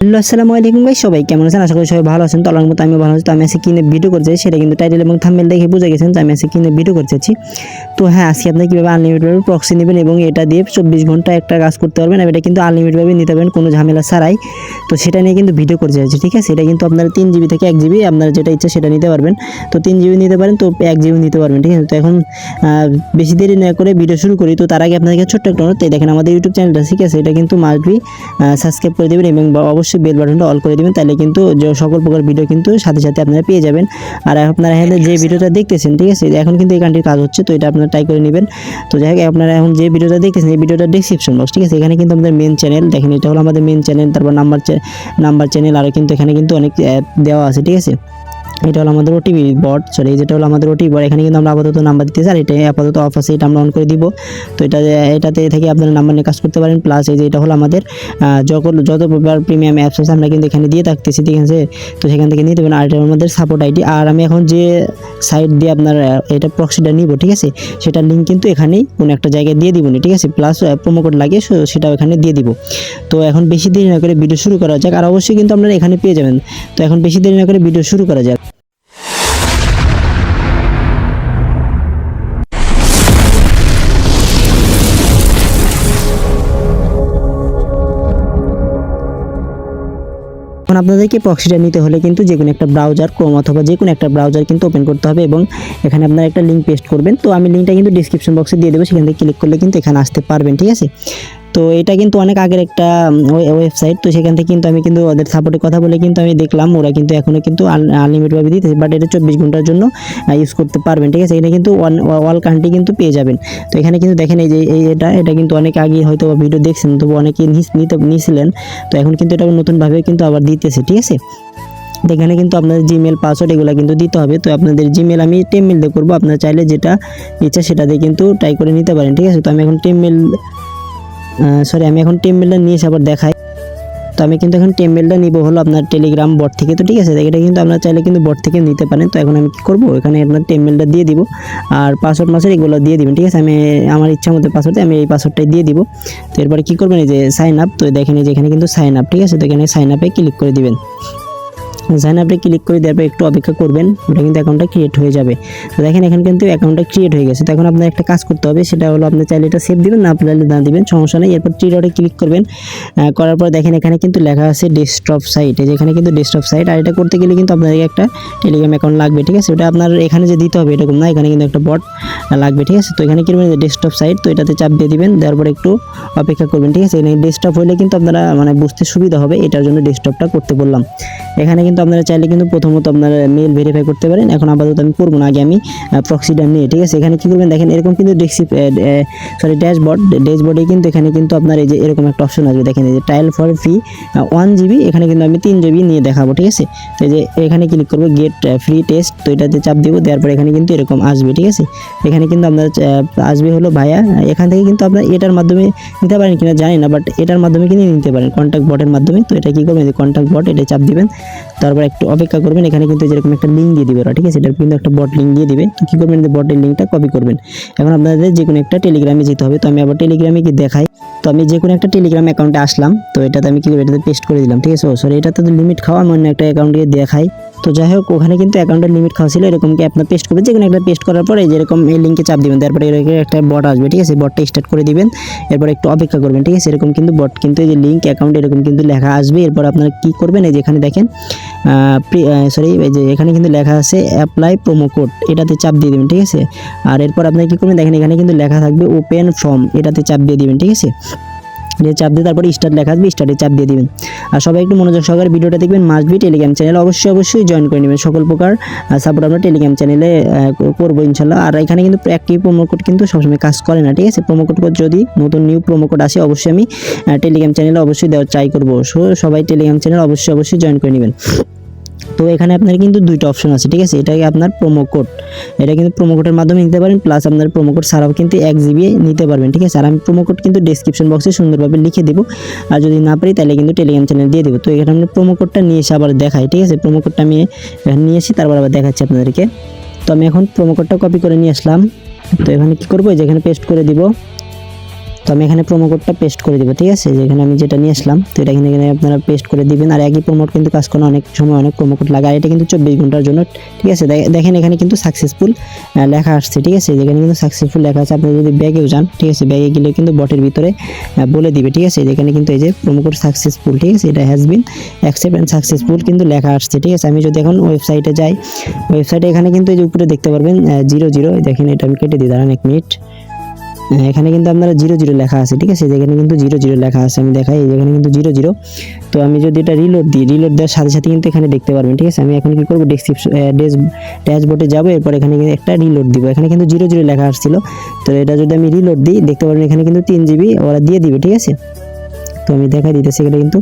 Hello আসসালামু আলাইকুম ভাই, সবাই কেমন আছেন? আশা করি সবাই ভালো আছেন। তো আল্লাহর মতো আমি ভালো আছি। তো আমি আজকে কিনে ভিডিও করতে সেটা কিন্তু টাইটেল এবং থাম্বনেল দেখে বুঝে গেছেন যে আমি আজকে কিনে ভিডিও করতে চাচ্ছি। তো হ্যাঁ, আজকে আপনি কীভাবে আনলিমিটেড প্রক্সি নেবেন এবং এটা দিয়ে 24 ঘন্টা একটা কাজ করতে পারবেন, আর এটা কিন্তু আনলিমিটেডভাবে নিতে পারবেন কোনো ঝামেলা ছাড়াই। তো সেটা নিয়ে কিন্তু ভিডিও করতে চাচ্ছি, ঠিক আছে? এটা কিন্তু আপনারা 3 জিবি থেকে 1 জিবি আপনার যেটা ইচ্ছা সেটা নিতে পারবেন। তো 3 জিবি নিতে পারেন, তো 1 জিবি নিতে পারবেন, ঠিক আছে? তো এখন বেশি দেরি না করে ভিডিও শুরু করি। তো তার আগে আপনাদেরকে ছোট্ট একটা অনুরোধ, দেখেন আমাদের ইউটিউব চ্যানেলটা, ঠিক আছে? এটা কিন্তু মাস্ট বি সাবস্ক্রাইব করে দেবেন এবং অবশ্যই বেল বাটনটা অল করে দেবেন, তাহলে কিন্তু যে সকল প্রকার ভিডিও কিন্তু সাথে সাথে আপনারা পেয়ে যাবেন। আর আপনারা এখানে যে ভিডিওটা দেখতেছেন, ঠিক আছে, এখন কিন্তু এই গানটির কাজ হচ্ছে, তো এটা আপনারা ট্রাই করে নেবেন। তো যাই হোক, আপনারা এখন যে ভিডিওটা দেখতেছেন এই ভিডিওটা ডেসক্রিপশন বক্স, ঠিক আছে? এখানে কিন্তু আমাদের মেন চ্যানেল, দেখেন এটা হলো আমাদের মেন চ্যানেল, তারপর নাম্বার চ্যানেল, আর কিন্তু এখানে কিন্তু অনেক দেওয়া আছে, ঠিক আছে? এটা হলো আমাদের ওটিপি বট, সরি যেটা হলো আমাদের ওটিপি বট। এখানে কিন্তু আমরা আপাতত নাম্বার দিতে চাই, এটা আপাতত অফ আছে, এটা আমরা অন করে দিব। তো এটাতে থেকে আপনারা নাম্বার নিয়ে কাজ করতে পারেন। প্লাস এই যে এটা হলো আমাদের যত প্রকার প্রিমিয়াম অ্যাপস আছে আমরা কিন্তু এখানে দিয়ে থাকতেছি, ঠিক আছে? তো সেখান থেকে নিতে পারেন। আর এটা আমাদের সাপোর্ট আইডি। আর আমি এখন যে সাইট দিয়ে আপনার এটা প্রক্সিটা নিব, ঠিক আছে, সেটার লিঙ্ক কিন্তু এখানেই কোনো একটা জায়গায় দিয়ে দিব, ঠিক আছে? প্লাস প্রোমো কোড লাগে, সেটাও এখানে দিয়ে দিব। তো এখন বেশি দেরি না করে ভিডিও শুরু করা যাক, আর অবশ্যই কিন্তু আপনারা এখানে পেয়ে যাবেন। তো এখন বেশি দেরি না করে ভিডিও শুরু করা যাক। এখন আপনাদেরকে প্রক্সিটা নিতে হলে কিন্তু যে কোনো একটা ব্রাউজার, ক্রোম অথবা যে কোনো একটা ব্রাউজার কিন্তু ওপেন করতে হবে এবং এখানে আপনারা একটা লিঙ্ক পেস্ট করবেন। তো আমি লিঙ্কটা কিন্তু ডিসক্রিপশন বক্সে দিয়ে দেবো, সেখান থেকে ক্লিক করলে কিন্তু এখানে আসতে পারবেন, ঠিক আছে? তো এটা কিন্তু অনেক আগের একটা ওয়েবসাইট। তো সেখান থেকে কিন্তু আমি কিন্তু ওদের সাপোর্টে কথা বলে কিন্তু আমি দেখলাম ওরা কিন্তু এখনও কিন্তু আনলিমিটেডভাবে দিতেছে, বাট এটা 24 ঘন্টার জন্য ইউজ করতে পারবেন, ঠিক আছে? এটা কিন্তু অল কান্ট্রি কিন্তু পেয়ে যাবেন। তো এখানে কিন্তু দেখেন এই যে এটা কিন্তু অনেক আগে হয়তো ভিডিও দেখছেন, তবু অনেকে নিয়েছিলেন। তো এখন কিন্তু এটা নতুনভাবে কিন্তু আবার দিতেছে, ঠিক আছে? এখানে কিন্তু আপনাদের জিমেল পাসওয়ার্ড এগুলো কিন্তু দিতে হবে। তো আপনাদের জিমেল আমি টেমমেল দিয়ে করবো, আপনারা চাইলে যেটা ইচ্ছা সেটা দিয়ে কিন্তু ট্রাই করে নিতে পারেন, ঠিক আছে? তো আমি এখন টেমমেলটা নিয়ে এসে আবার দেখাই। তো আমি কিন্তু এখন টেমমেলটা নিব হলো আপনার টেলিগ্রাম বট থেকে, তো ঠিক আছে? এটা কিন্তু আপনারা চাইলে কিন্তু বট থেকে নিতে পারেন। তো এখন আমি কী করবো, এখানে আপনার টেমমেলটা দিয়ে দিব আর পাসওয়ার্ড এগুলো দিয়ে দিবেন, ঠিক আছে? আমি আমার ইচ্ছা মতো পাসওয়ার্ডে আমি এই পাসওয়ার্ডটাই দিয়ে দিব। তো এরপরে কী করবেন, এই যে সাইন আপ, তো দেখেন এই যে এখানে কিন্তু সাইন আপ, ঠিক আছে? তো এখানে সাইন আপে ক্লিক করে দিবেন। সাইন আপে ক্লিক করে দেওয়ার পর একটু অপেক্ষা করবেন, ওটা কিন্তু অ্যাকাউন্টটা ক্রিয়েট হয়ে যাবে। তো দেখেন এখানে কিন্তু অ্যাকাউন্টটা ক্রিয়েট হয়ে গেছে। তো এখন আপনার একটা কাজ করতে হবে, সেটা হলো আপনি চাইলে এটা সেভ দিবেন, না আপনারা না দিবেন সমস্যা নেই। এরপর থ্রি ডটে ক্লিক করবেন, করার পর দেখেন এখানে কিন্তু লেখা আছে ডেস্কটপ সাইট, এই যে এখানে কিন্তু ডেস্কটপ সাইট। আর এটা করতে গেলে কিন্তু আপনাদের একটা টেলিগ্রাম অ্যাকাউন্ট লাগবে, ঠিক আছে? ওটা আপনার এখানে যে দিতে হবে এরকম না, এখানে কিন্তু একটা বট লাগবে, ঠিক আছে? তো এখানে কি করবেন, ডেস্কটপ সাইট, তো এটাতে চাপ দিয়ে দিবেন, দেওয়ার পর একটু অপেক্ষা করবেন, ঠিক আছে? এখানে ডেস্কটপ হলে কিন্তু আপনারা মানে বুঝতে সুবিধা হবে, এটার জন্য ডেস্কটপটা করতে বললাম। এখানে কিন্তু আপনারা চাইলে কিন্তু প্রথমত আপনারা মেল ভেরিফাই করতে পারেন। এখন আপাতত আমি করবো না, আগে আমি প্রক্সিটা নিয়ে, ঠিক আছে? এখানে কী করবেন, দেখেন এরকম কিন্তু ড্যাশবোর্ডে কিন্তু এখানে কিন্তু আপনার এই যে এরকম একটা অপশন আসবে, দেখেন এই যে ট্রায়াল ফর ফ্রি 1 জিবি, এখানে কিন্তু আমি 3 জিবি নিয়ে দেখাবো, ঠিক আছে? তো এই যে এখানে ক্লিক করবো গেট ফ্রি টেস্ট, তো এটাতে চাপ দিব, দেওয়ার পর এখানে কিন্তু এরকম আসবে, ঠিক আছে? এখানে কিন্তু আপনার আসবে হলো ভাইয়া, এখান থেকে কিন্তু আপনার এটার মাধ্যমে নিতে পারেন কিনা জানি না, বাট এটার মাধ্যমে কিন্তু নিতে পারেন কন্ট্যাক্ট বটের মাধ্যমে। তো এটা কী করবেন, যে কন্ট্যাক্ট বট, এটা চাপ দিবেন, তারপর একটু অপেক্ষা করবেন। এখানে কিন্তু যেরকম একটা লিঙ্ক দিয়ে দিবে ওরা, ঠিক আছে? এটার কিন্তু একটা বট লিঙ্ক দিয়ে দিবে। তো কী করবেন, যে বটের লিঙ্কটা কপি করবেন। এখন আপনাদের যে কোনো একটা টেলিগ্রামে যেতে হবে। তো আমি আবার টেলিগ্রামে কি দেখাই, তো আমি যে কোনো একটা টেলিগ্রাম অ্যাকাউন্টে আসলাম, তো এটাতে আমি কি করবো, এটাতে পেস্ট করে দিলাম, ঠিক আছে? সরি, এটাতে তো লিমিট খাওয়া, আমি অন্য একটা অ্যাকাউন্টে দেখাই। তো যাই হোক, ওখানে কিন্তু অ্যাকাউন্টের লিমিট খাওয়া ছিল, এরকম কি আপনার পেস্ট করবেন, যে কোনো একটা পেস্ট করার পরে যেরকম এই লিঙ্কে চাপ দিবেন, তারপরে এরকম একটা বট আসবে, ঠিক আছে? বটটা স্টার্ট করে দিবেন, এরপর একটু অপেক্ষা করবেন, ঠিক আছে? এরকম কিন্তু বট কিন্তু এই যে লিঙ্ক অ্যাকাউন্ট এরকম কিন্তু লেখা আসবে। এরপর আপনারা কী করবেন, এই যে এখানে দেখেন এই যে এখানে কিন্তু লেখা আছে অ্যাপ্লাই প্রোমো কোড, এটাতে চাপ দিয়ে দেবেন, ঠিক আছে? আর এরপর আপনারা কী করবেন, দেখেন এখানে কিন্তু লেখা থাকবে ওপেন ফর্ম, এটাতে চাপ দিয়ে দিবেন, ঠিক আছে? চাপ দিয়ে তারপরে স্টার্ট লেখা আসবে, স্টার্টে চাপ দিয়ে দিবেন। আর সবাই একটু মনোযোগ সহকারে ভিডিওটা দেখবেন। মাস্ট বি টেলিগ্রাম চ্যানেল অবশ্যই জয়েন করে নেবেন। সকল প্রকার সাপোর্ট আমরা টেলিগ্রাম চ্যানেলে করবো ইনশাল্লাহ। আর এখানে কিন্তু একটি প্রোমো কোড কিন্তু সবসময় কাজ করে না, ঠিক আছে? প্রোমো কোড যদি নতুন নিউ প্রোমো কোড আসে, অবশ্যই আমি টেলিগ্রাম চ্যানেলে অবশ্যই দেওয়ার ট্রাই করবো। সবাই টেলিগ্রাম চ্যানেল অবশ্যই জয়েন করে নেবেন। তো এখানে আপনার কিন্তু দুইটা অপশন আছে, ঠিক আছে? এটাকে আপনার প্রোমো কোড, এটা কিন্তু প্রোমো কোডের মাধ্যমে নিতে পারেন, প্লাস আপনার প্রোমো কোড ছাড়াও কিন্তু 1 জিবি নিতে পারবেন, ঠিক আছে? আর আমি প্রোমো কোড কিন্তু ডেসক্রিপশন বক্সে সুন্দরভাবে লিখে দেবো, আর যদি না পারি তাহলে কিন্তু টেলিগ্রাম চ্যানেল দিয়ে দেবো। তো এখানে আমি প্রোমো কোডটা নিয়ে এসে আবার দেখাই, ঠিক আছে? প্রোমো কোডটা আমি এখানে নিয়ে এসে তারপর আবার দেখাচ্ছি আপনাদেরকে। তো আমি এখন প্রোমো কোডটা কপি করে নিয়ে আসলাম। তো এখানে কী করবো, যে এখানে পেস্ট করে দিব, তো আমি এখানে প্রোমো কোডটা পেস্ট করে দেবো, ঠিক আছে, যেখানে আমি যেটা নিয়ে আসলাম। তো এটা এখানে আপনারা পেস্ট করে দিবেন। আর একই প্রোমো কোড কিন্তু কাজ করে অনেক সময় অনেক প্রোমো কোড লাগে, আর এটা কিন্তু 24 ঘন্টার জন্য, ঠিক আছে। দেখেন এখানে কিন্তু সাকসেসফুল লেখা আসছে, ঠিক আছে, যেখানে কিন্তু সাকসেসফুল লেখা আছে। আপনি যদি ব্যাগেও যান, ঠিক আছে, ব্যাগে গেলে কিন্তু বটের ভিতরে বলে দিবে, ঠিক আছে। যেখানে কিন্তু এই যে প্রোমো কোড সাকসেসফুল, ঠিক আছে, এটা has been accept and successful কিন্তু লেখা আসছে, ঠিক আছে। আমি যদি এখন ওয়েবসাইটে যাই, ওয়েবসাইটে এখানে কিন্তু এই যে উপরে দেখতে পারবেন 00, দেখেন এটা আমি কেটে দিই, দাঁড়ান 1 মিনিট। এখানে কিন্তু আপনারা 00 লেখা আছে, ঠিক আছে, যেখানে কিন্তু 00 লেখা আছে, আমি দেখাই, যেখানে কিন্তু 00। তো আমি যদি এটা রিলোড দিই, রিলোড দেওয়ার সাথে সাথে কিন্তু এখানে দেখতে পারবেন, ঠিক আছে। আমি এখন কি করবো, ড্যাশবোর্ডে যাবো, এরপর এখানে কিন্তু একটা রিলোড দিব। এখানে কিন্তু 00 লেখা আসছিল, তো এটা যদি আমি রিলোড দিই, দেখতে পারবেন এখানে কিন্তু 3 GB ওরা দিয়ে দিবে, ঠিক আছে। তো আমি দেখাই দিতেছি, এখানে কিন্তু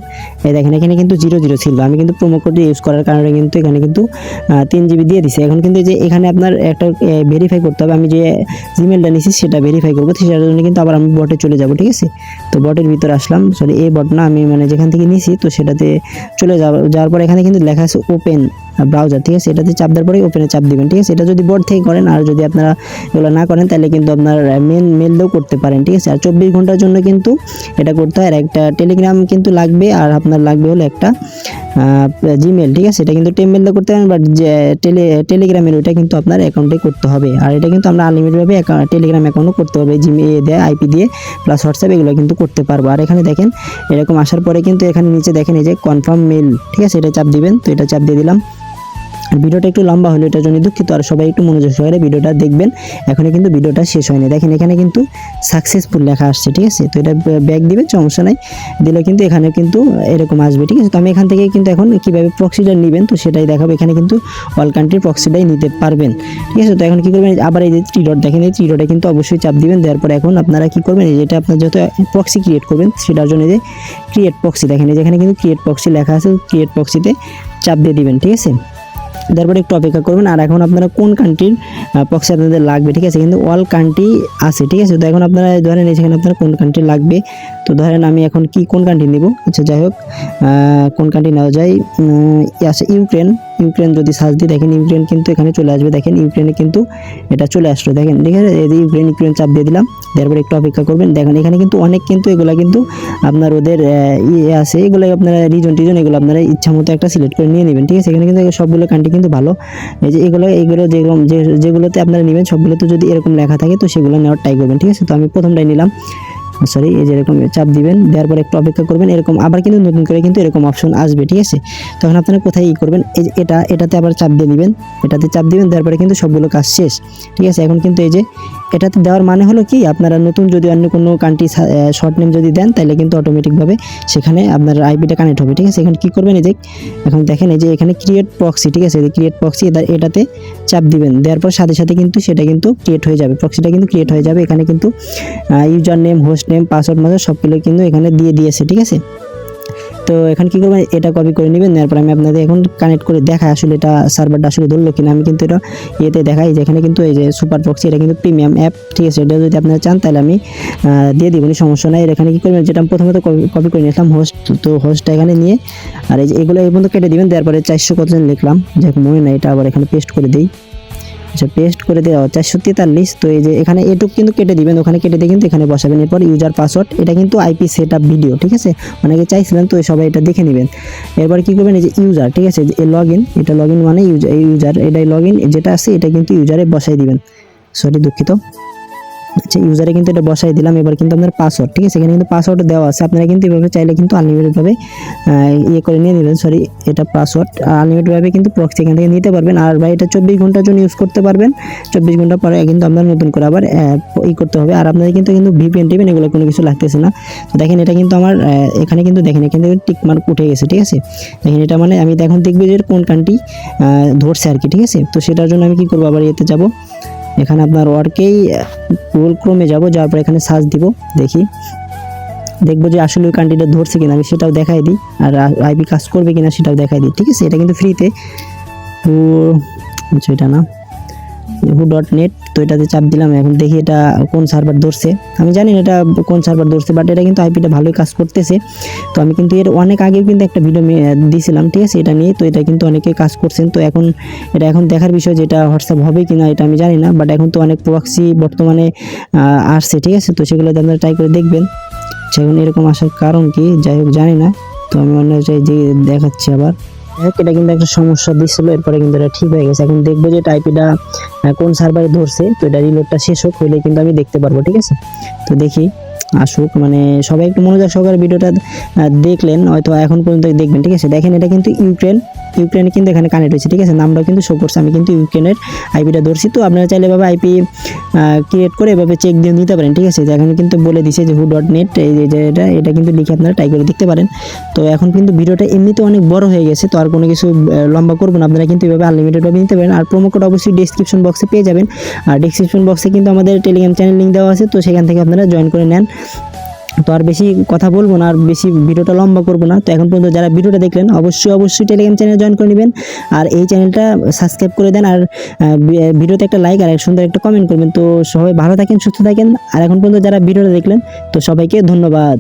এই দেখেন এখানে কিন্তু 00 ছিল। আমি কিন্তু প্রোমো কোড ইউজ করার কারণে কিন্তু এখানে কিন্তু 3 GB দিয়ে দিছে। এখন কিন্তু যে এখানে আপনার একটা ভেরিফাই করতে হবে, আমি যে জিমেলটা নিছি সেটা ভেরিফাই করবো, সেটার জন্য কিন্তু আবার আমি বটে চলে যাব, ঠিক আছে। তো বটের ভিতরে আসলাম, সরি এই বট না, আমি মানে যেখান থেকে নিছি তো সেটাতে চলে যাওয়ার পর এখানে কিন্তু লেখা আছে ওপেন ব্রাউজার, ঠিক আছে। এটাতে চাপ দেওয়ার পরে ওপেনে চাপ দিবেন, ঠিক আছে। এটা যদি বট থেকে করেন, আর যদি আপনারা এগুলো না করেন তাহলে কিন্তু আপনার মেল দিয়েও করতে পারেন, ঠিক আছে। আর 24 ঘন্টার জন্য কিন্তু এটা করতে হয়। আর একটা টেলিগ্রাম কিন্তু লাগবে, আর আপনার লাগবে হলো একটা জিমেল, ঠিক আছে। এটা কিন্তু টেমমেল দিয়ে করতে পারেন, বাট টেলিগ্রামের ওইটা কিন্তু আপনার অ্যাকাউন্টে করতে হবে। আর এটা কিন্তু আমরা আনলিমিটেডভাবে টেলিগ্রাম অ্যাকাউন্টও করতে পারবো, জিমেল দেয় আইপি দিয়ে প্লাস হোয়াটসঅ্যাপ এগুলো কিন্তু করতে পারবো। আর এখানে দেখেন এরকম আসার পরে কিন্তু এখানে নিচে দেখেন এই যে কনফার্ম মেল, ঠিক আছে, এটা চাপ দিবেন। তো এটা চাপ দিয়ে দিলাম। আর ভিডিওটা একটু লম্বা হলো, এটার জন্য দুঃখিত। আর সবাই একটু মনোযোগ সহকারে ভিডিওটা দেখবেন, এখনো কিন্তু ভিডিওটা শেষ হয়নি। দেখেন এখানে কিন্তু সাকসেসফুল লেখা আসছে, ঠিক আছে। তো এটা ব্যাক দিবেন, সমস্যা নাই, দিলে কিন্তু এখানে কিন্তু এরকম আসবে, ঠিক আছে। তো আমি এখান থেকে কিন্তু এখন কীভাবে প্রক্সিটা নেবেন তো সেটাই দেখাবো। এখানে কিন্তু অল কান্ট্রির প্রক্সিটাই নিতে পারবেন, ঠিক আছে। তো এখন কী করবেন, আবার এই যে 3 ডট দেখেন, এই 3 ডটে কিন্তু অবশ্যই চাপ দিবেন। দেওয়ার পর এখন আপনারা কী করবেন, যেটা আপনার যত প্রক্সি ক্রিয়েট করবেন সেটার জন্য যে ক্রিয়েট প্রক্সি, দেখেন যেখানে কিন্তু ক্রিয়েট প্রক্সি লেখা আছে, ক্রিয়েট প্রক্সিতে চাপ দিয়ে দিবেন, ঠিক আছে। তারপরে একটু অপেক্ষা করবেন। আর এখন আপনারা কোন কান্ট্রির প্রক্সি আপনাদের লাগবে, ঠিক আছে, কিন্তু অল কান্ট্রি আছে, ঠিক আছে। তো এখন আপনারা ধরেন এখানে আপনার কোন কান্ট্রি লাগবে, তো ধরেন আমি এখন কোন কান্ট্রি নেব, আচ্ছা যাই হোক, কোন কান্ট্রি নেওয়া যায়, আছে ইউক্রেন যদি সার্চ দিই, দেখেন ইউক্রেন কিন্তু এখানে চলে আসবে। দেখেন ইউক্রেনে কিন্তু এটা চলে আসলো, দেখেন, ঠিক আছে। এই যে ইউক্রেন চাপ দিয়ে দিলাম, তারপরে একটু অপেক্ষা করবেন। দেখেন এখানে কিন্তু অনেক কিন্তু এগুলা কিন্তু আপনার ওদের আছে, এগুলো আপনারা রিজন এগুলো আপনারা ইচ্ছা মতো একটা সিলেক্ট করে নিয়ে নেবেন, ঠিক আছে। এখানে কিন্তু সবগুলো কান্ট্রি কিন্তু ভালো, এই যে এগুলো যেগুলোতে আপনারা নেবেন সবগুলোতে যদি এরকম লেখা থাকে তো সেগুলো নেওয়ার ট্রাই করবেন, ঠিক আছে। তো আমি প্রথমটাই নিলাম, সরি, এই যে এরকম চাপ দিবেন, দেওয়ার পর একটু অপেক্ষা করবেন। এরকম আবার কিন্তু নতুন করে কিন্তু এরকম অপশন আসবে, ঠিক আছে। তখন আপনারা কোথায় করবেন, এই যে এটাতে আবার চাপ দিয়ে দিবেন, এটাতে চাপ দিবেন, দেওয়ার পরে কিন্তু সবগুলো কাজ শেষ, ঠিক আছে। এখন কিন্তু এই যে এটাতে দেওয়ার মানে হলো কি, আপনারা নতুন যদি অন্য কোনো কান্ট্রি শর্ট নেম যদি দেন তাহলে কিন্তু অটোমেটিকভাবে সেখানে আপনার আইপিটা কানেক্ট হবে, ঠিক আছে। এখন কী করবেন, এই যে এখন দেখেন এই যে এখানে ক্রিয়েট প্রক্সি, ঠিক আছে, ক্রিয়েট প্রক্সি এটাতে চাপ দিবেন, দেওয়ার পর সাথে সাথে কিন্তু সেটা কিন্তু ক্রিয়েট হয়ে যাবে, প্রক্সিটা কিন্তু ক্রিয়েট হয়ে যাবে। এখানে কিন্তু user name, host name, password সবগুলো কিন্তু এখানে দিয়ে দিয়েছে, ঠিক আছে। তো এখন কী করবেন, এটা কপি করে নেবেন। তারপর আমি আপনাদের এখন কানেক্ট করে দেখাই আসলে এটা সার্ভারটা আসলে ধরলো কিনা। আমি কিন্তু এটা ইয়েতে দেখাই, যেখানে কিন্তু এই যে সুপার প্রক্সি, এটা কিন্তু প্রিমিয়াম অ্যাপ, ঠিক আছে। এটা যদি আপনারা চান তাহলে আমি দিয়ে দিব, সমস্যা নাই। এখানে কী করবেন, যেটা আমি প্রথমত কপি করে নিয়েছিলাম হোস্ট, তো হোস্টটা এখানে নিয়ে আর এই যে এগুলো এই পর্যন্ত কেটে দিবেন। তারপরে 400 কত লিখলাম, যাই মনে নাই, এটা আবার এখানে পেস্ট করে দিই। আচ্ছা, পেস্ট করে দেওয়া 443। তো এই যে এখানে এটুক কিন্তু কেটে দিবেন, ওখানে কেটে দিয়ে কিন্তু এখানে বসাবেন। এরপর ইউজার পাসওয়ার্ড, এটা কিন্তু আইপি সেট আপ ভিডিও, ঠিক আছে, অনেকে চাইছিলেন তো সবাই এটা দেখে নেবেন। এরপর কী করবেন, এই যে ইউজার, ঠিক আছে, লগ ইন, এটা লগ ইন মানে ইউজার এটাই লগ ইন যেটা আছে এটা কিন্তু ইউজারে বসাই দিবেন, সরি দুঃখিত। আচ্ছা, ইউজারে কিন্তু এটা বসাই দিলাম। এবার কিন্তু আপনার পাসওয়ার্ড, ঠিক আছে, এখানে কিন্তু পাসওয়ার্ড দেওয়া আছে, আপনারা কিন্তু এভাবে চাইলে কিন্তু আনলিমিটেডভাবে করে নিয়ে নেবেন। সরি, এটা পাসওয়ার্ড আনলিমিটেডভাবে কিন্তু প্রক্সি এখান থেকে নিতে পারবেন। আর ভাই এটা 24 ঘন্টার জন্য ইউজ করতে পারবেন, 24 ঘন্টা পরে কিন্তু আপনার নতুন করে আবার করতে হবে। আর আপনাদের কিন্তু ভিপিএন টিভেন এগুলো কোনো কিছু লাগতেছে না। তো দেখেন এটা কিন্তু আমার এখানে কিন্তু দেখেন এখান থেকে টিক মার্ক উঠে গেছে, ঠিক আছে। দেখেন এটা মানে আমি এখন দেখবো যে কোন কান্ট্রি ধরছে আর কি, ঠিক আছে। তো সেটার জন্য আমি কি করবো, আবার এতে যাব, এখানে আপনার ওয়ার্কেই গুগল ক্রোমে যাব, যাওয়ার পর এখানে সার্চ দিব, দেখবো যে আসলে ওই কান্ট্রিটা ধরছে কিনা, আমি সেটাও দেখাই দিই। আর আইপি কাজ করবে কিনা সেটাও দেখাই দিই, ঠিক আছে। এটা কিন্তু ফ্রিতে, তো এটা না, who.net, তো এটাতে চাপ দিলাম। এখন দেখি এটা কোন সার্ভার ধরছে, আমি জানি না এটা কোন সার্ভার ধরছে, বাট এটা কিন্তু আইপিটা ভালোই কাজ করতেছে। তো আমি কিন্তু এর অনেক আগেও কিন্তু একটা ভিডিও দিয়েছিলাম, ঠিক আছে, এটা নিয়ে। তো এটা কিন্তু অনেকে কাজ করছেন। তো এখন দেখার বিষয় যে এটা হোয়াটসঅ্যাপ হবে কিনা এটা আমি জানি না, বাট এখন তো অনেক প্রক্সি বর্তমানে আসছে, ঠিক আছে। তো সেগুলোতে আপনারা ট্রাই করে দেখবেন। সেখানে এরকম আসার কারণ কি যাই হোক জানি না। তো আমি অন্য যে দেখাচ্ছি আবার। এটা কিন্তু একটা সমস্যা দিচ্ছিল, এরপরে কিন্তু এটা ঠিক হয়ে গেছে। এখন দেখবো যে টাইপিটা কোন সার্ভারে ধরছে। তো এটা রিলোডটা শেষ হোক, হইলে কিন্তু আমি দেখতে পারবো, ঠিক আছে। তো দেখি আসুক, মানে সবাই একটু মনোযোগ সহকারে ভিডিওটা দেখলেন, হয়তো এখন পর্যন্ত দেখবেন, ঠিক আছে। দেখেন এটা কিন্তু ইউক্রেনে কিন্তু এখানে কানেক্ট হয়েছে, ঠিক আছে। নামটাও কিন্তু শো করছে, আমি কিন্তু ইউক্রেনের আইপিটা ধরছি। তো আপনারা চাইলে এভাবে আইপি ক্রিয়েট করে এভাবে চেক দিয়ে নিতে পারেন, ঠিক আছে। এখানে কিন্তু বলে দিছে যে who.net, এই যে এটা কিন্তু লিখে আপনারা ট্রাই করে দেখতে পারেন। তো এখন কিন্তু ভিডিওটা এমনিতে অনেক বড় হয়ে গেছে, তো আর কোনো কিছু লম্বা করবো না। আপনারা কিন্তু এভাবে আনলিমিটেডভাবে নিতে পারেন। আর প্রোমো কোড অবশ্যই ডেসক্রিপশন বক্সে পেয়ে যাবেন। আর ডেসক্রিপশন বক্সে কিন্তু আমাদের টেলিগ্রাম চ্যানেল লিঙ্ক দেওয়া আছে, তো সেখান থেকে আপনারা জয়েন করে নেন। তো আর বেশি কথা বলবো না, আর বেশি ভিডিওটা লম্বা করবো না। তো এখন পর্যন্ত যারা ভিডিওটা দেখলেন অবশ্যই টেলিগ্রাম চ্যানেল জয়েন করে নেবেন, আর এই চ্যানেলটা সাবস্ক্রাইব করে দেন। আর ভিডিওতে একটা লাইক আর সুন্দর একটা কমেন্ট করবেন। তো সবাই ভালো থাকেন, সুস্থ থাকেন। আর এখন পর্যন্ত যারা ভিডিওটা দেখলেন, তো সবাইকে ধন্যবাদ।